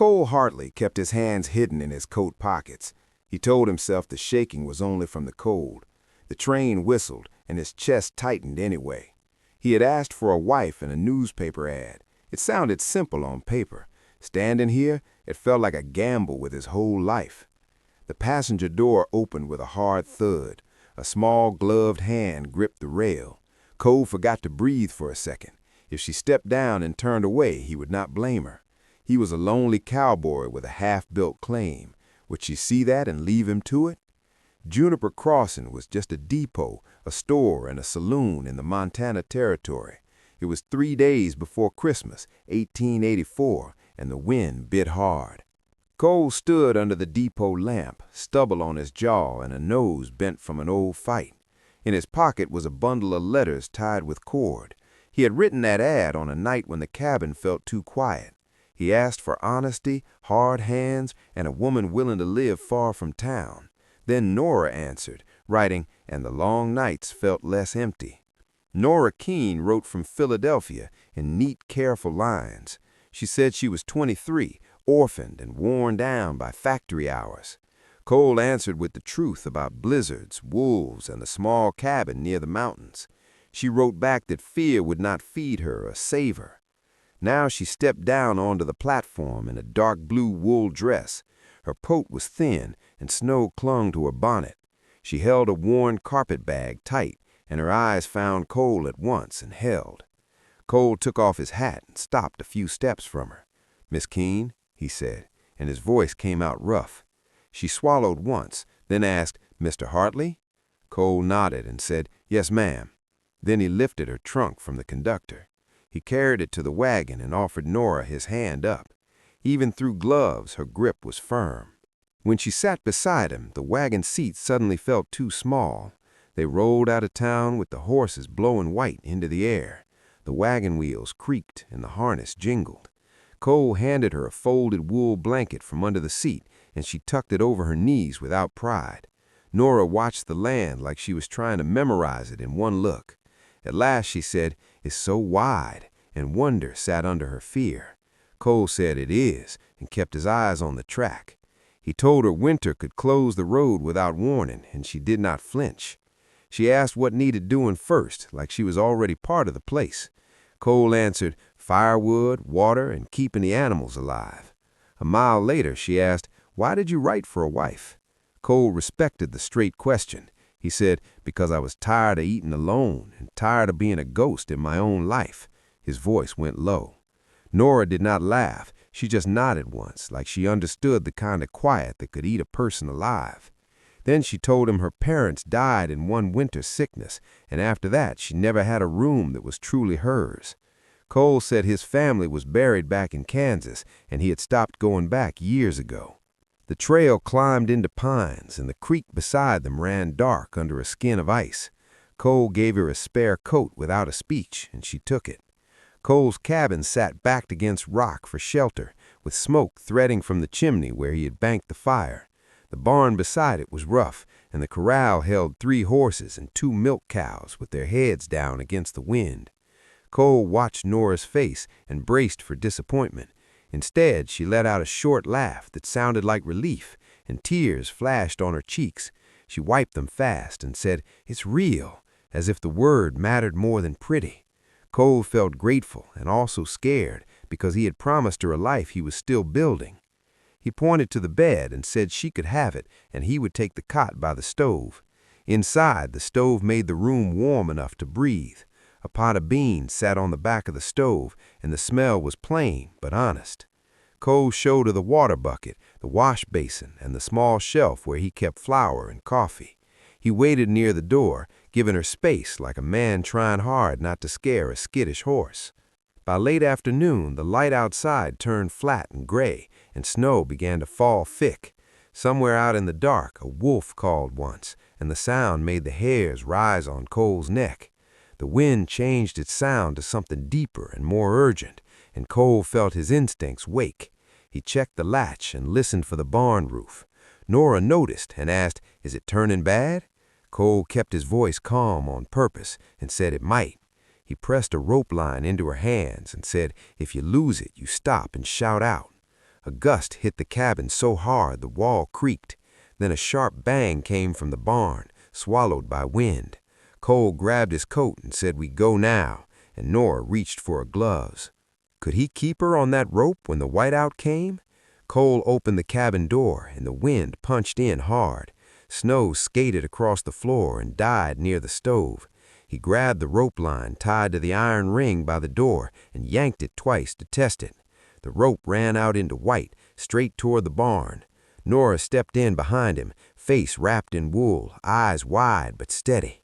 Cole Hartley kept his hands hidden in his coat pockets. He told himself the shaking was only from the cold. The train whistled, and his chest tightened anyway. He had asked for a wife in a newspaper ad. It sounded simple on paper. Standing here, it felt like a gamble with his whole life. The passenger door opened with a hard thud. A small gloved hand gripped the rail. Cole forgot to breathe for a second. If she stepped down and turned away, he would not blame her. He was a lonely cowboy with a half-built claim. Would she see that and leave him to it? Juniper Crossing was just a depot, a store, and a saloon in the Montana Territory. It was 3 days before Christmas, 1884, and the wind bit hard. Cole stood under the depot lamp, stubble on his jaw and a nose bent from an old fight. In his pocket was a bundle of letters tied with cord. He had written that ad on a night when the cabin felt too quiet. He asked for honesty, hard hands, and a woman willing to live far from town. Then Nora answered, writing, "And the long nights felt less empty." Nora Keene wrote from Philadelphia in neat, careful lines. She said she was 23, orphaned and worn down by factory hours. Cole answered with the truth about blizzards, wolves, and a small cabin near the mountains. She wrote back that fear would not feed her or save her. Now she stepped down onto the platform in a dark blue wool dress. Her coat was thin, and snow clung to her bonnet. She held a worn carpet bag tight, and her eyes found Cole at once and held. Cole took off his hat and stopped a few steps from her. "Miss Keene," he said, and his voice came out rough. She swallowed once, then asked, "Mr. Hartley?" Cole nodded and said, "Yes, ma'am." Then he lifted her trunk from the conductor. He carried it to the wagon and offered Nora his hand up. Even through gloves, her grip was firm. When she sat beside him, the wagon seat suddenly felt too small. They rolled out of town with the horses blowing white into the air. The wagon wheels creaked and the harness jingled. Cole handed her a folded wool blanket from under the seat, and she tucked it over her knees without pride. Nora watched the land like she was trying to memorize it in one look. At last she said, "It's so wide," and wonder sat under her fear. Cole said, "It is," and kept his eyes on the track. He told her winter could close the road without warning, and she did not flinch. She asked what needed doing first, like she was already part of the place. Cole answered, firewood, water, and keeping the animals alive. A mile later, she asked, "Why did you write for a wife?" Cole respected the straight question. He said, "Because I was tired of eating alone and tired of being a ghost in my own life." His voice went low. Nora did not laugh. She just nodded once, like she understood the kind of quiet that could eat a person alive. Then she told him her parents died in one winter sickness, and after that she never had a room that was truly hers. Cole said his family was buried back in Kansas, and he had stopped going back years ago. The trail climbed into pines, and the creek beside them ran dark under a skin of ice. Cole gave her a spare coat without a speech, and she took it. Cole's cabin sat backed against rock for shelter, with smoke threading from the chimney where he had banked the fire. The barn beside it was rough, and the corral held 3 horses and 2 milk cows with their heads down against the wind. Cole watched Nora's face and braced for disappointment. Instead, she let out a short laugh that sounded like relief, and tears flashed on her cheeks. She wiped them fast and said, "It's real," as if the word mattered more than pretty. Cole felt grateful and also scared because he had promised her a life he was still building. He pointed to the bed and said she could have it, and he would take the cot by the stove. Inside, the stove made the room warm enough to breathe. A pot of beans sat on the back of the stove, and the smell was plain but honest. Cole showed her the water bucket, the wash basin, and the small shelf where he kept flour and coffee. He waited near the door, giving her space like a man trying hard not to scare a skittish horse. By late afternoon, the light outside turned flat and gray, and snow began to fall thick. Somewhere out in the dark, a wolf called once, and the sound made the hairs rise on Cole's neck. The wind changed its sound to something deeper and more urgent, and Cole felt his instincts wake. He checked the latch and listened for the barn roof. Nora noticed and asked, "Is it turning bad?" Cole kept his voice calm on purpose and said it might. He pressed a rope line into her hands and said, "If you lose it, you stop and shout out." A gust hit the cabin so hard the wall creaked. Then a sharp bang came from the barn, swallowed by wind. Cole grabbed his coat and said we'd go now, and Nora reached for her gloves. Could he keep her on that rope when the whiteout came? Cole opened the cabin door, and the wind punched in hard. Snow skated across the floor and died near the stove. He grabbed the rope line tied to the iron ring by the door and yanked it twice to test it. The rope ran out into white, straight toward the barn. Nora stepped in behind him, face wrapped in wool, eyes wide but steady.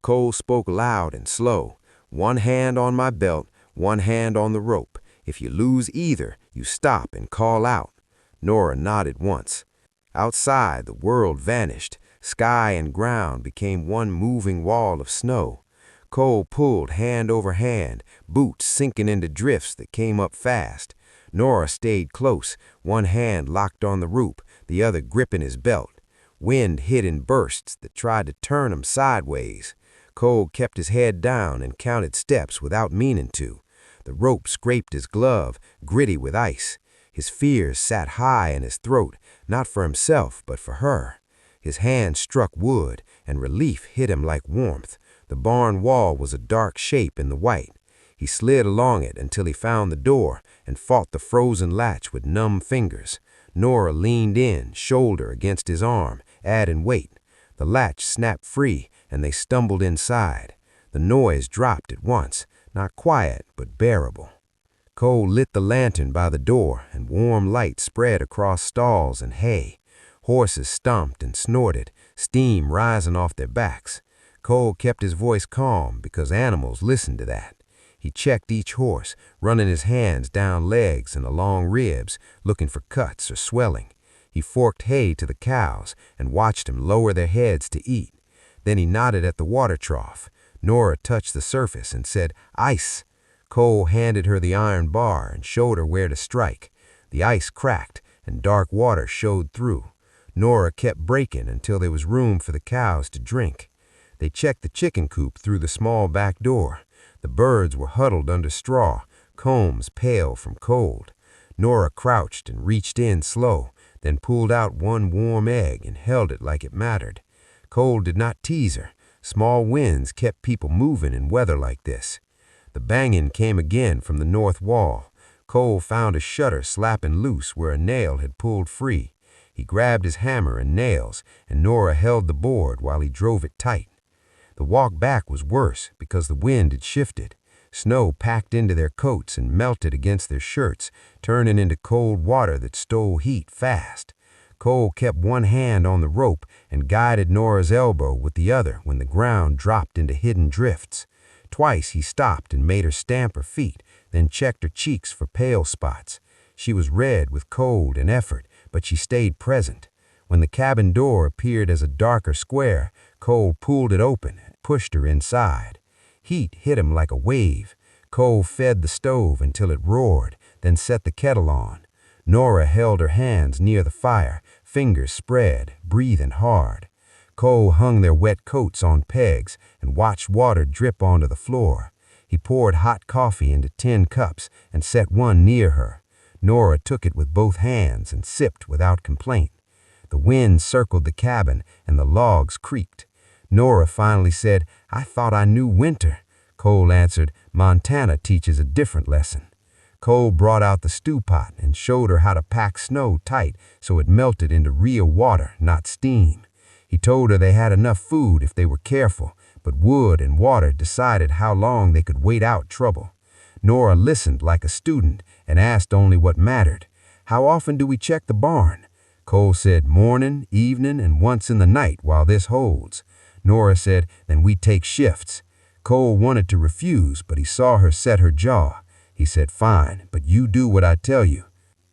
Cole spoke loud and slow. "One hand on my belt, one hand on the rope. If you lose either, you stop and call out." Nora nodded once. Outside, the world vanished. Sky and ground became one moving wall of snow. Cole pulled hand over hand, boots sinking into drifts that came up fast. Nora stayed close, one hand locked on the rope, the other gripping his belt. Wind hit in bursts that tried to turn him sideways. Cole kept his head down and counted steps without meaning to. The rope scraped his glove, gritty with ice. His fears sat high in his throat, not for himself, but for her. His hand struck wood, and relief hit him like warmth. The barn wall was a dark shape in the white. He slid along it until he found the door and fought the frozen latch with numb fingers. Nora leaned in, shoulder against his arm, adding weight. The latch snapped free, and they stumbled inside. The noise dropped at once, not quiet, but bearable. Cole lit the lantern by the door, and warm light spread across stalls and hay. Horses stomped and snorted, steam rising off their backs. Cole kept his voice calm because animals listened to that. He checked each horse, running his hands down legs and along ribs, looking for cuts or swelling. He forked hay to the cows and watched them lower their heads to eat. Then he nodded at the water trough. Nora touched the surface and said, "Ice." Cole handed her the iron bar and showed her where to strike. The ice cracked, and dark water showed through. Nora kept breaking until there was room for the cows to drink. They checked the chicken coop through the small back door. The birds were huddled under straw, combs pale from cold. Nora crouched and reached in slow, then pulled out one warm egg and held it like it mattered. Cole did not tease her. Small winds kept people moving in weather like this. The banging came again from the north wall. Cole found a shutter slapping loose where a nail had pulled free. He grabbed his hammer and nails, and Nora held the board while he drove it tight. The walk back was worse because the wind had shifted. Snow packed into their coats and melted against their shirts, turning into cold water that stole heat fast. Cole kept one hand on the rope and guided Nora's elbow with the other when the ground dropped into hidden drifts. Twice he stopped and made her stamp her feet, then checked her cheeks for pale spots. She was red with cold and effort, but she stayed present. When the cabin door appeared as a darker square, Cole pulled it open and pushed her inside. Heat hit him like a wave. Cole fed the stove until it roared, then set the kettle on. Nora held her hands near the fire, fingers spread, breathing hard. Cole hung their wet coats on pegs and watched water drip onto the floor. He poured hot coffee into tin cups and set one near her. Nora took it with both hands and sipped without complaint. The wind circled the cabin and the logs creaked. Nora finally said, "I thought I knew winter." Cole answered, "Montana teaches a different lesson." Cole brought out the stew pot and showed her how to pack snow tight so it melted into real water, not steam. He told her they had enough food if they were careful, but wood and water decided how long they could wait out trouble. Nora listened like a student and asked only what mattered. "How often do we check the barn?" Cole said, "Morning, evening, and once in the night while this holds." Nora said, "Then we take shifts." Cole wanted to refuse, but he saw her set her jaw. He said, "Fine, but you do what I tell you."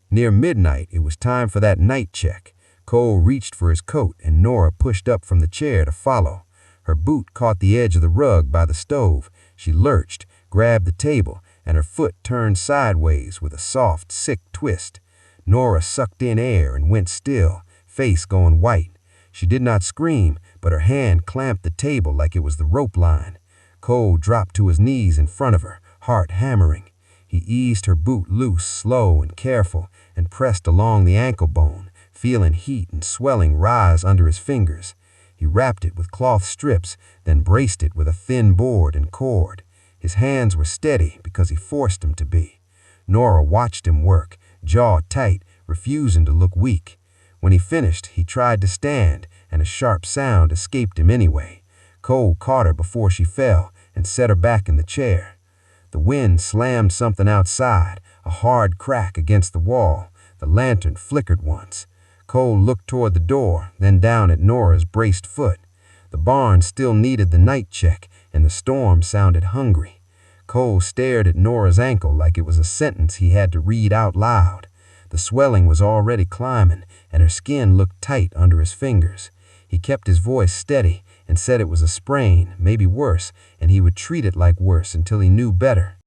Near midnight, it was time for that night check. Cole reached for his coat, and Nora pushed up from the chair to follow. Her boot caught the edge of the rug by the stove. She lurched, grabbed the table, and her foot turned sideways with a soft, sick twist. Nora sucked in air and went still, face going white. She did not scream, but her hand clamped the table like it was the rope line. Cole dropped to his knees in front of her, heart hammering. He eased her boot loose, slow and careful, and pressed along the ankle bone, feeling heat and swelling rise under his fingers. He wrapped it with cloth strips, then braced it with a thin board and cord. His hands were steady because he forced them to be. Nora watched him work, jaw tight, refusing to look weak. When he finished, he tried to stand, and a sharp sound escaped him anyway. Cole caught her before she fell and set her back in the chair. The wind slammed something outside, a hard crack against the wall. The lantern flickered once. Cole looked toward the door, then down at Nora's braced foot. The barn still needed the night check, and the storm sounded hungry. Cole stared at Nora's ankle like it was a sentence he had to read out loud. The swelling was already climbing, and her skin looked tight under his fingers. He kept his voice steady and said it was a sprain, maybe worse, and he would treat it like worse until he knew better.